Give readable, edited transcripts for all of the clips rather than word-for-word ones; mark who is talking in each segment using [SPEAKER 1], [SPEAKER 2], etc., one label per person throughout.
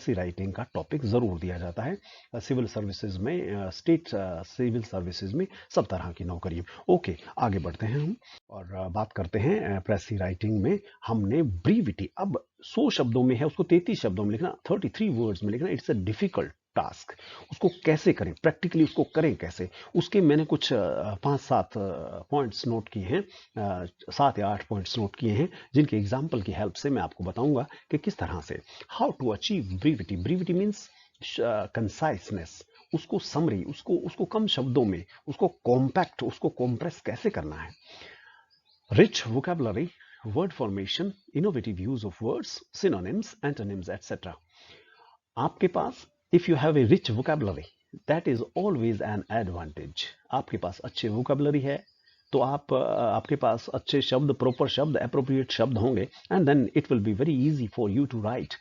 [SPEAKER 1] सी writing का topic ज़रूर दिया जाता है सिविल सर्विसेज में, स्टेट सिविल सर्विसेज में, सब तरह की नौकरी। ओके, आगे बढ़ते हैं हम और बात करते हैं प्रेसी राइटिंग में हमने ब्रीविटी। अब 100 शब्दों में है, उसको 33 शब्दों में लिखना, 33 वर्ड्स में लिखना, इट्स अ डिफिकल्ट टास्क। उसको कैसे करें, प्रैक्टिकली उसको करें कैसे, उसके मैंने कुछ 5-7 पॉइंट्स नोट किए हैं, 7 या 8 पॉइंट्स नोट किए हैं, जिनके एग्जाम्पल की हेल्प से मैं आपको बताऊंगा कि किस तरह से, हाउ टू अचीव ब्रीविटी। ब्रीविटी मीन्स कंसाइसनेस, उसको समरी, उसको उसको कम शब्दों में, उसको कॉम्पैक्ट, उसको कॉम्प्रेस कैसे करना है। Rich vocabulary, word formation, innovative use of words, synonyms, antonyms etcetera. आपके पास, if you have a rich vocabulary, that is always an advantage. आपके पास अच्छे वोकेबलरी है तो आपके पास अच्छे शब्द, प्रॉपर शब्द, अप्रोप्रिएट शब्द होंगे, and then it will be very easy for you to write.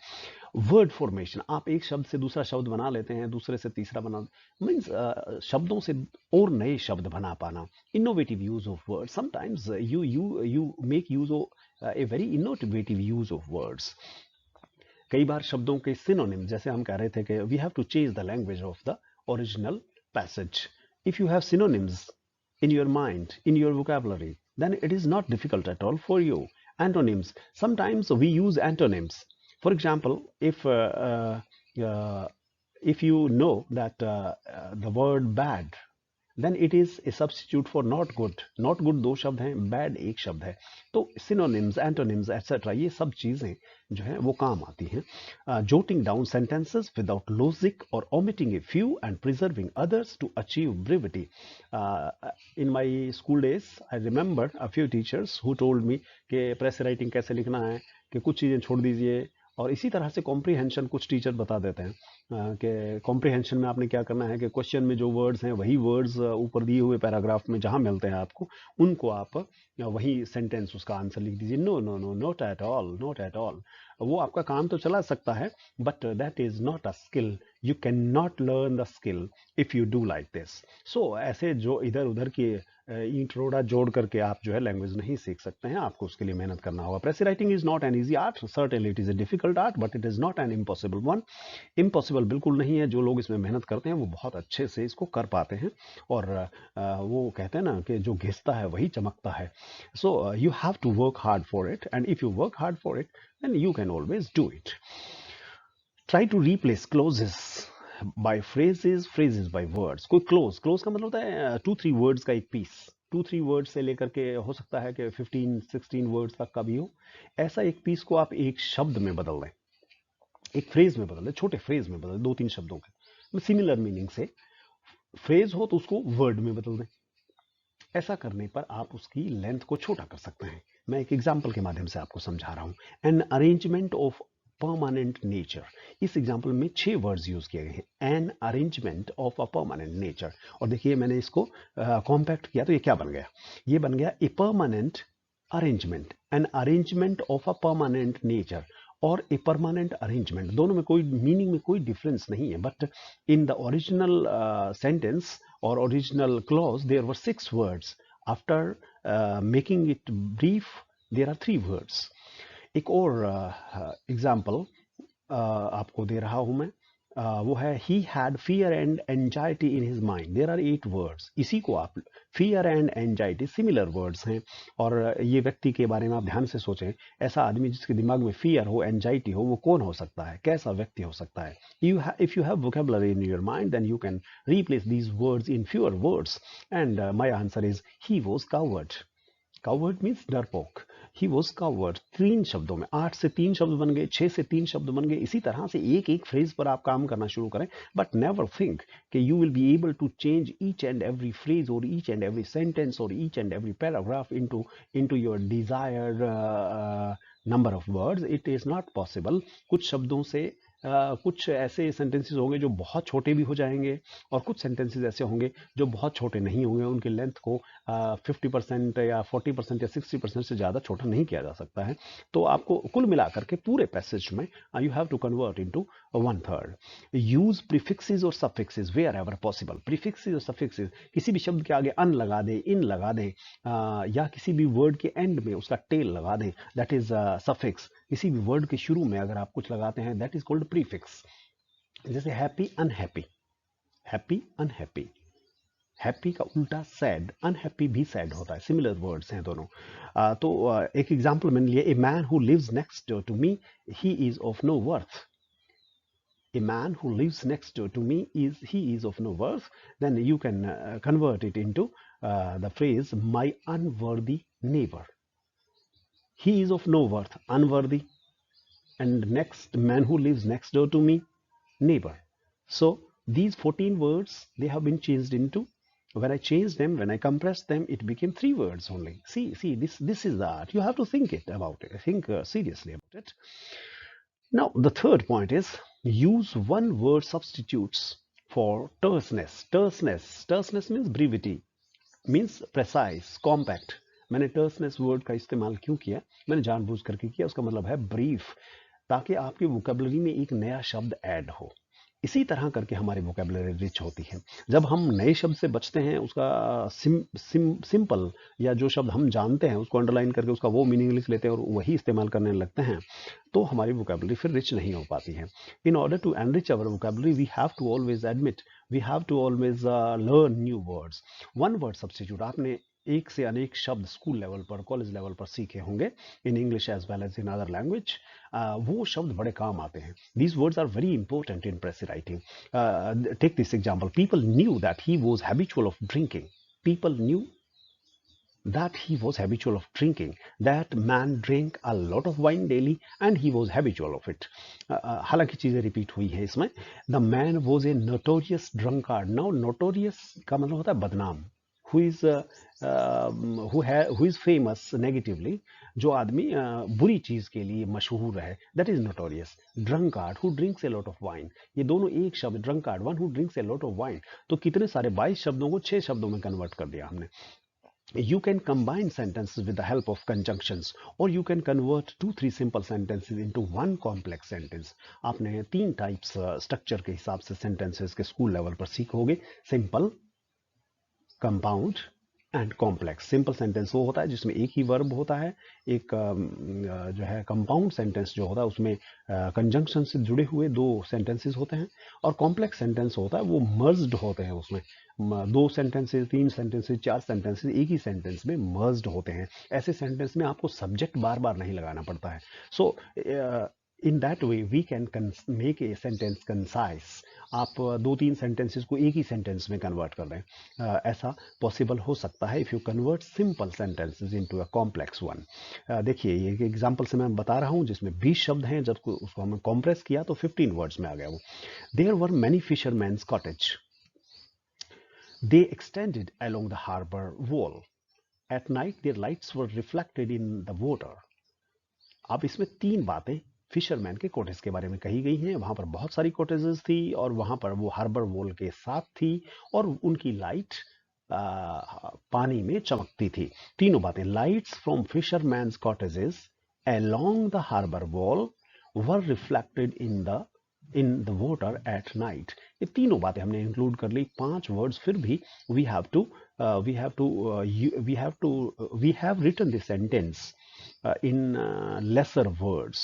[SPEAKER 1] Word formation, आप एक शब्द से दूसरा शब्द बना लेते हैं, दूसरे से तीसरा बना, मीन्स शब्दों से और नए शब्द बना पाना। Innovative use of word, sometimes you you you make use of a very innovative use of words. कई बार शब्दों के सिनोनिम, जैसे हम कह रहे थे कि we have to change the language of the original passage. If you have synonyms in your mind, in your vocabulary, then it is not difficult at all for you. Antonyms, sometimes we use antonyms. For example, uh, if you know that the word bad, then it is a substitute for not good. Not good 2 शब्द हैं, bad 1 शब्द है, तो synonyms, antonyms etcetera, ये सब चीजें जो है वो काम आती हैं। Jotting down sentences without logic और omitting a few and preserving others to achieve brevity. In my school days I remember a few teachers who told me कि प्रेस राइटिंग कैसे लिखना है, कि कुछ चीजें छोड़ दीजिए, और इसी तरह से कॉम्प्रीहेंशन कुछ टीचर बता देते हैं कि कॉम्प्रीहेंशन में आपने क्या करना है कि क्वेश्चन में जो वर्ड्स हैं वही वर्ड्स ऊपर दिए हुए पैराग्राफ में जहां मिलते हैं आपको, उनको आप वही सेंटेंस उसका आंसर लिख दीजिए। No no no, not at all, not at all. वो आपका काम तो चला सकता है, but that is not a skill. You can not learn the skill if you do like this. So ऐसे जो इधर उधर की ईंट रोड़ा जोड़ करके आप जो है लैंग्वेज नहीं सीख सकते हैं, आपको उसके लिए मेहनत करना होगा। प्रेसी writing is not an easy art, certainly it is a difficult art, but it is not an impossible one. Impossible बिल्कुल नहीं है, जो लोग इसमें मेहनत करते हैं वो बहुत अच्छे से इसको कर पाते हैं, और वो कहते हैं ना कि जो घिसता है वही चमकता है। So you have to work hard for it, and if you work hard for it then you can always do it. Try to replace clauses by phrases, phrases by words. कोई क्लोज, क्लोज का मतलब होता है 2-3 words का एक piece. 2-3 words से लेकर के हो सकता है कि 15-16 वर्ड्स तक का भी हो, ऐसा एक पीस को आप एक शब्द में बदल दें, एक फ्रेज में बदल दें, छोटे फ्रेज में बदल दें, 2-3 शब्दों के सिमिलर मीनिंग से। फ्रेज हो तो उसको वर्ड में बदल दें। ऐसा करने पर आप उसकी लेंथ को छोटा कर सकते हैं। मैं एक एग्जाम्पल के माध्यम से आपको समझा रहा हूं। An arrangement of permanent nature, इस एग्जाम्पल में 6 वर्ड्स यूज किए गए हैं। An arrangement of a permanent nature, और देखिए मैंने इसको कॉम्पैक्ट किया तो ये क्या बन गया, ये बन गया a permanent arrangement, an arrangement of a permanent nature और ए परमानेंट अरेंजमेंट। दोनों में कोई मीनिंग में कोई डिफरेंस नहीं है, but in the original sentence or original clause there were 6 words. After making it brief there are 3 words. एक और एग्जाम्पल आपको दे रहा हूं मैं, वो है he had fear and anxiety in his mind. There are 8 words. इसी को आप, fear and anxiety similar words हैं, और ये व्यक्ति के बारे में आप ध्यान से सोचें, ऐसा आदमी जिसके दिमाग में फियर हो, एंजाइटी हो, वो कौन हो सकता है, कैसा व्यक्ति हो सकता है। If you have vocabulary in your mind then you can replace these words in fewer words, and my answer is he was coward. Coward means डरपोक। He was coward. 3 शब्दों में 8 से 3 शब्द बन गए, 6 से 3 शब्द बन गए। इसी तरह से एक एक फ्रेज पर आप काम करना शुरू करें, बट नेवर थिंक कि you will be able to change each and every phrase और ईच एंड एवरी सेंटेंस और each and every paragraph into your desired number of words. It is not possible. कुछ शब्दों से कुछ ऐसे sentences होंगे जो बहुत छोटे भी हो जाएंगे, और कुछ सेंटेंसेस ऐसे होंगे जो बहुत छोटे नहीं होंगे, उनकी लेंथ को 50% या 40% या 60% से ज़्यादा छोटा नहीं किया जा सकता है। तो आपको कुल मिलाकर के पूरे पैसेज में you have to convert into 1/3। Use prefixes और suffixes wherever possible. Prefixes और सफिक्सेस, किसी भी शब्द के आगे अन लगा दें, इन लगा दें, या किसी भी वर्ड के एंड में उसका टेल लगा दें, दैट इज सफिक्स। किसी भी वर्ड के शुरू में अगर आप कुछ लगाते हैं, दैट इज कॉल्ड प्रीफिक्स। जैसे happy unhappy, happy unhappy, happy का उल्टा सैड, अनहैप्पी भी सैड होता है, सिमिलर वर्ड्स हैं दोनों। एक एग्जांपल मैंने लिया, a man who lives next to me, he is of no worth. A man who lives next door to me is of no worth. Then you can convert it into the phrase my unworthy neighbor. He is of no worth, unworthy, and next man who lives next door to me, neighbor. So these 14 words, they have been changed into, when I changed them, when I compressed them, it became 3 words only. See, this is the art. You have to think it about it, think seriously about it. Now, the third point is use one word substitutes for terseness. Terseness means brevity, means precise, compact. मैंने terseness word का इस्तेमाल क्यों किया? मैंने जानबूझ करके किया, उसका मतलब है brief, ताकि आपकी वोकेबलरी में एक नया शब्द ऐड हो। इसी तरह करके हमारी वोकेबलरी रिच होती है। जब हम नए शब्द से बचते हैं, उसका सिंपल या जो शब्द हम जानते हैं उसको अंडरलाइन करके उसका वो मीनिंग लिख लेते हैं और वही इस्तेमाल करने लगते हैं, तो हमारी वोकेबलरी फिर रिच नहीं हो पाती है। In order to enrich our vocabulary we have to always admit, we have to always learn new words. One word substitute, आपने एक से अनेक शब्द स्कूल लेवल पर, कॉलेज लेवल पर सीखे होंगे, in English as well as in other language. वो शब्द बड़े काम आते हैं। These words are very important in press writing. Take this example, people knew that he was habitual of drinking. People new that he was habitual of drinking. That man drank a lot of wine daily and he was habitual of it. हालांकि चीजें repeat हुई है इसमें। The man was a notorious drunkard. Now notorious का मतलब होता है बदनाम, who is famous negatively, जो आदमी बुरी चीज के लिए मशहूर है, that is notorious. Drunkard who drinks a lot of wine, ये दोनों एक शब्द, drunkard one who drinks a lot of wine, तो कितने सारे 22 शब्दों को 6 शब्दों में कन्वर्ट कर दिया हमने। You can combine sentences with the help of conjunctions, or you can convert 2-3 simple sentences into one complex sentence. आपने 3 टाइप्स स्ट्रक्चर के हिसाब से सेंटेंसेस के स्कूल लेवल पर सीखोगे, simple, compound and complex. Simple sentence वो होता है जिसमें एक ही वर्ब होता है, एक जो है कंपाउंड सेंटेंस जो होता है उसमें कंजंक्शन से जुड़े हुए 2 सेंटेंसेस होते हैं, और कॉम्प्लेक्स सेंटेंस होता है वो मर्ज्ड होते हैं, उसमें 2 सेंटेंसेस, 3 सेंटेंसेस, 4 सेंटेंसेस एक ही सेंटेंस में मर्ज्ड होते हैं। ऐसे सेंटेंस में आपको सब्जेक्ट बार बार नहीं लगाना पड़ता है। So in that way we can make a sentence concise. आप 2-3 सेंटेंसेस को एक ही सेंटेंस में कन्वर्ट कर दें, ऐसा पॉसिबल हो सकता है if you convert simple sentences into a complex one. देखिए, ये एक एग्जांपल से मैं बता रहा हूँ जिसमें 20 शब्द हैं, जब उसको हमने कॉम्प्रेस किया तो 15 वर्ड्स में आ गया वो। There were many fishermans cottage, they extended along the harbor wall. At night their lights were reflected in the water. अब इसमें 3 बातें फिशरमैन के कॉटेज के बारे में कही गई हैं। वहां पर बहुत सारी कॉटेजेस थी और वहां पर वो हार्बर वॉल के साथ थी और उनकी लाइट पानी में चमकती थी। तीनों बातें, lights from fisherman's cottages along the harbor wall were reflected in the water at night. ये तीनों बातें हमने इंक्लूड कर ली। 5 वर्ड्स फिर भी we have written this sentence in lesser words.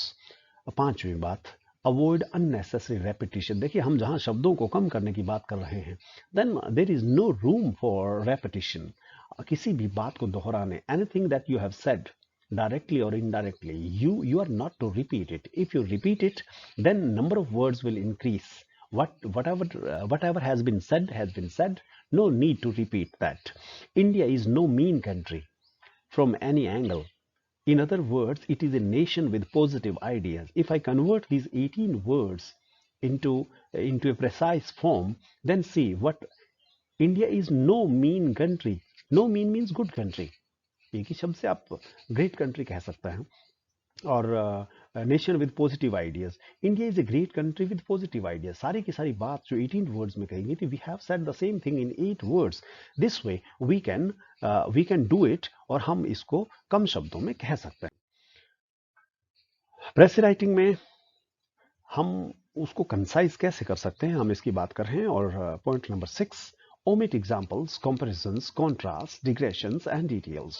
[SPEAKER 1] 5वीं बात, अवॉइड अननेसेसरी रेपिटेशन। देखिए, हम जहां शब्दों को कम करने की बात कर रहे हैं, then there is no room for repetition. किसी भी बात को दोहराने, anything that you have said directly or indirectly, you are not to repeat it. If you repeat it, then number of words will increase. Whatever has been said, no need to repeat that. India is no mean country from any angle. In other words, it is a nation with positive ideas. If I convert these 18 words into a precise form, then see what India is no mean country. No mean means good country. एक ही शब्द से आप great country कह सकते हैं। और nation with positive ideas, India is a great country with positive ideas. सारी की सारी बात जो 18 वर्ड्स में कही गई थी, we have said the same thing in 8 words. This way we can do it, और हम इसको कम शब्दों में कह सकते हैं। प्रेस राइटिंग में हम उसको कंसाइज कैसे कर सकते हैं, हम इसकी बात कर रहे हैं। और point number 6, omit examples, comparisons, contrasts, digressions and details.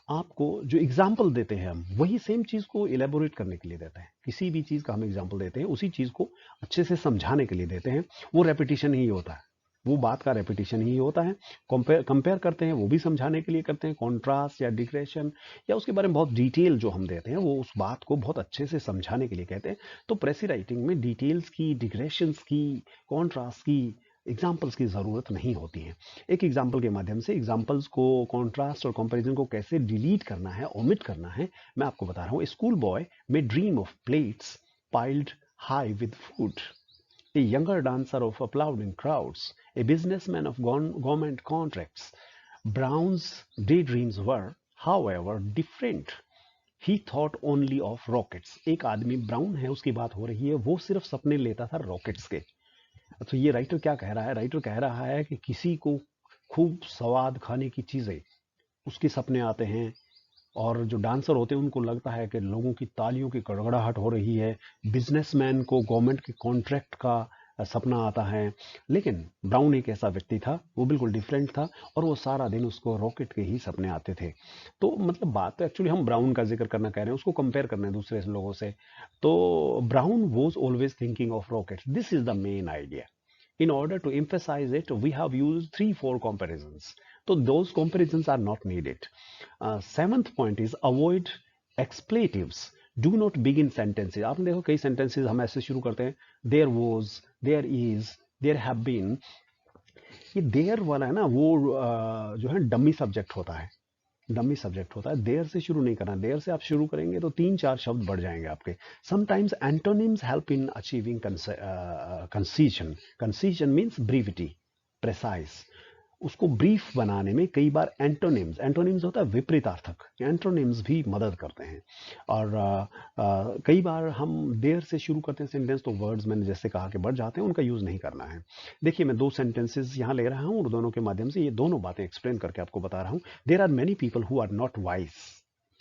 [SPEAKER 1] आपको जो एग्जाम्पल देते हैं हम वही सेम चीज को इलेबोरेट करने के लिए देते हैं। किसी भी चीज का हम एग्जाम्पल देते हैं उसी चीज को अच्छे से समझाने के लिए देते हैं। वो रेपिटेशन ही होता है, वो बात का रेपिटेशन ही होता है। कंपेयर करते हैं वो भी समझाने के लिए करते हैं, कॉन्ट्रास्ट या डिग्रेशन या उसके बारे में बहुत डिटेल जो हम देते हैं वो उस बात को बहुत अच्छे से समझाने के लिए कहते हैं। तो प्रेसी राइटिंग में डिटेल्स की, डिग्रेशंस की, कॉन्ट्रास्ट की, एग्जाम्पल्स की ज़रूरत नहीं होती है। एक एग्जाम्पल के माध्यम से एग्जाम्पल्स को, कॉन्ट्रास्ट और कंपैरिजन को कैसे डिलीट करना है, ओमिट करना है, मैं आपको बता रहा हूँ। स्कूल बॉय में dream of plates piled high with food, a younger dancer of applauding crowds, a businessman of government contracts. Brown's daydreams were, however, different. He thought only of rockets. एक आदमी ब्राउन है, उसकी बात हो रही है, वो सिर्फ सपने लेता था रॉकेट्स के। तो ये राइटर क्या कह रहा है? राइटर कह रहा है कि किसी को खूब स्वाद खाने की चीजें उसके सपने आते हैं, और जो डांसर होते हैं उनको लगता है कि लोगों की तालियों की गड़गड़ाहट हो रही है। बिजनेसमैन को गवर्नमेंट के कॉन्ट्रैक्ट का सपना आता है। लेकिन ब्राउन एक ऐसा व्यक्ति था, वो बिल्कुल डिफरेंट था, और वो सारा दिन उसको रॉकेट के ही सपने आते थे। तो मतलब बात तो एक्चुअली हम ब्राउन का जिक्र करना कह रहे हैं, उसको कंपेयर करना है दूसरे लोगों से। तो brown was always thinking of rocket, this is the main idea. In order to emphasize it, we have used 3-4 comparisons. So those comparisons are not needed. Seventh point is avoid expletives. Do not begin sentences. आपने देखो कई sentences हम ऐसे शुरू करते हैं, there was, there is, there have been. ये there वाला है ना, वो जो है डमी सब्जेक्ट होता है। डमी सब्जेक्ट होता है, देर से शुरू नहीं करना। देर से आप शुरू करेंगे तो 3-4 शब्द बढ़ जाएंगे आपके। Sometimes antonyms help in achieving concision. Concision means brevity, precise. उसको ब्रीफ बनाने में कई बार एंटोनिम्स, एंटोनिम्स होता है विपरीतार्थक, एंटोनिम्स भी मदद करते हैं। और कई बार हम देर से शुरू करते हैं सेंटेंस, तो वर्ड्स मैंने जैसे कहा कि बढ़ जाते हैं, उनका यूज नहीं करना है। देखिए मैं 2 सेंटेंसेस यहाँ ले रहा हूँ और दोनों के माध्यम से ये दोनों बातें एक्सप्लेन करके आपको बता रहा हूँ। There are many people who are not wise.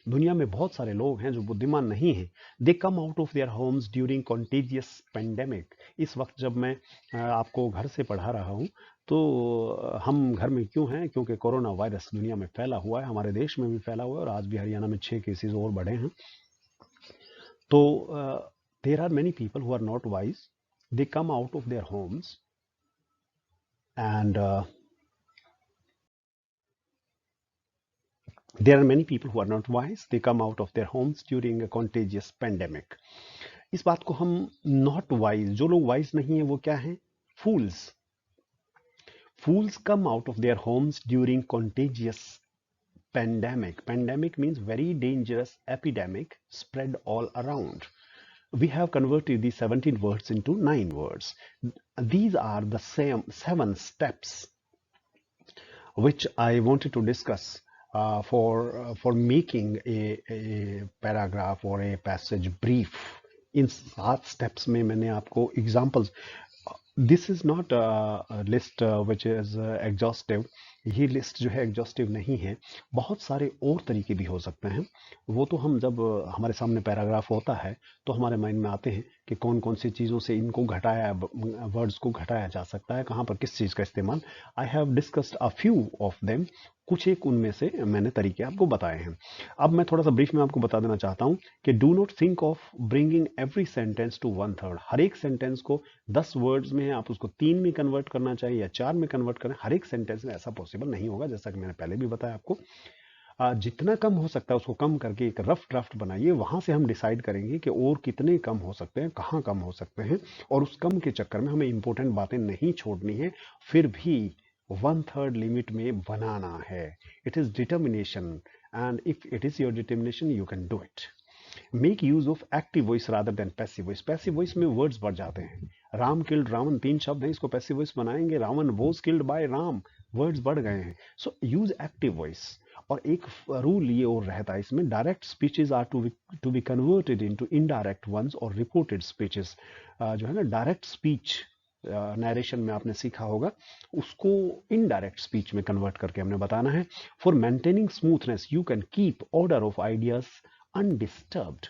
[SPEAKER 1] दुनिया में बहुत सारे लोग हैं जो बुद्धिमान नहीं हैं। They come out of their homes during contagious pandemic. इस वक्त जब मैं आपको घर से पढ़ा रहा हूँ, तो हम घर में क्यों हैं? क्योंकि कोरोना वायरस दुनिया में फैला हुआ है, हमारे देश में भी फैला हुआ है, और आज भी हरियाणा में 6 केसेस और बढ़े हैं। तो there are many people who are not wise, they come out of their homes and there are many people who are not wise, they come out of their homes during a contagious pandemic. इस बात को हम not wise, जो लोग wise नहीं है वो क्या है? Fools. Fools come out of their homes during contagious pandemic. Pandemic means very dangerous epidemic spread all around. We have converted these 17 words into 9 words. These are the same 7 steps which I wanted to discuss for making a paragraph or a passage brief. In 7 steps में मैंने आपको examples, this is not list which is exhaustive. ये list जो है exhaustive नहीं है, बहुत सारे और तरीके भी हो सकते हैं। वो तो हम जब हमारे सामने पैराग्राफ होता है तो हमारे माइंड में आते हैं कि कौन कौन सी चीज़ों से इनको घटाया, वर्ड्स को घटाया जा सकता है, कहाँ पर किस चीज़ का इस्तेमाल। I have discussed a few of them, कुछ एक उनमें से मैंने तरीके आपको बताए हैं। अब मैं थोड़ा सा ब्रीफ में आपको बता देना चाहता हूँ कि do not think of bringing every sentence to 1/3। हर एक सेंटेंस को 10 वर्ड्स में है, आप उसको 3 में कन्वर्ट करना चाहिए या 4 में कन्वर्ट करें। हर एक सेंटेंस में ऐसा पॉसिबल नहीं होगा, जैसा कि मैंने पहले भी बताया आपको। जितना कम हो सकता है उसको कम करके एक रफ ड्राफ्ट बनाइए, वहां से हम डिसाइड करेंगे कि और कितने कम हो सकते हैं, कहाँ कम हो सकते हैं, और उस कम के चक्कर में हमें इंपॉर्टेंट बातें नहीं छोड़नी है, फिर भी 1/3 लिमिट में बनाना है। It is determination, and if it is your determination you can do it. Make use of active voice rather than passive voice. Passive voice में वर्ड्स बढ़ जाते हैं। राम किल्ड रावण 3 शब्द हैं, इसको पैसिव वॉइस बनाएंगे, Ravan was killed by Ram, words बढ़ गए हैं। So use active voice. और एक रूल ये और रहता है इसमें, direct speeches are to be converted into indirect ones, और रिपोर्टेड स्पीचेस जो है ना, डायरेक्ट स्पीच नरेशन में आपने सीखा होगा, उसको इनडायरेक्ट स्पीच में कन्वर्ट करके हमने बताना है। For maintaining smoothness you can keep order of ideas undisturbed.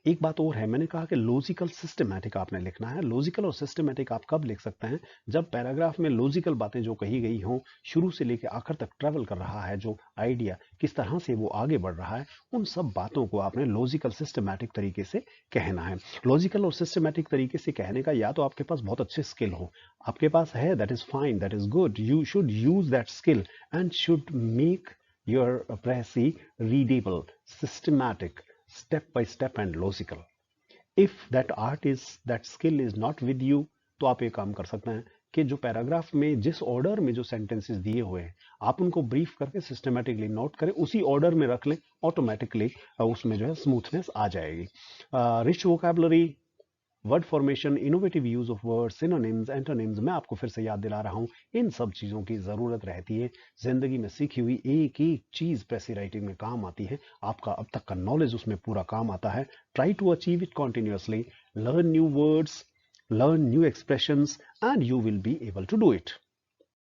[SPEAKER 1] एक बात और है, मैंने कहा कि लॉजिकल सिस्टमैटिक आपने लिखना है। लॉजिकल और सिस्टमैटिक आप कब लिख सकते हैं? जब पैराग्राफ में लॉजिकल बातें जो कही गई हों, शुरू से लेकर आखिर तक ट्रेवल कर रहा है जो आइडिया, किस तरह से वो आगे बढ़ रहा है, उन सब बातों को आपने लॉजिकल सिस्टमैटिक तरीके से कहना है। लॉजिकल और सिस्टमैटिक तरीके से कहने का या तो आपके पास बहुत अच्छे स्किल हो, आपके पास है, that is fine, that is good, you should use that skill and should make your pressy readable, systematic, step by step and logical. If that art is, that skill is not with you, तो आप ये काम कर सकते हैं कि जो paragraph में जिस ऑर्डर में जो सेंटेंसेस दिए हुए हैं आप उनको ब्रीफ करके सिस्टमेटिकली नोट करें, उसी ऑर्डर में रख लें, ऑटोमेटिकली उसमें जो है स्मूथनेस आ जाएगी। Rich vocabulary, word formation, innovative use of word, synonyms, antonyms, मैं आपको फिर से याद दिला रहा हूं, इन सब चीजों की जरूरत रहती है। जिंदगी में सीखी हुई एक एक चीज प्रेसी राइटिंग में काम आती है, आपका अब तक का नॉलेज उसमें पूरा काम आता है। Try to achieve it continuously, learn new words, learn new expressions, and you will be able to do it.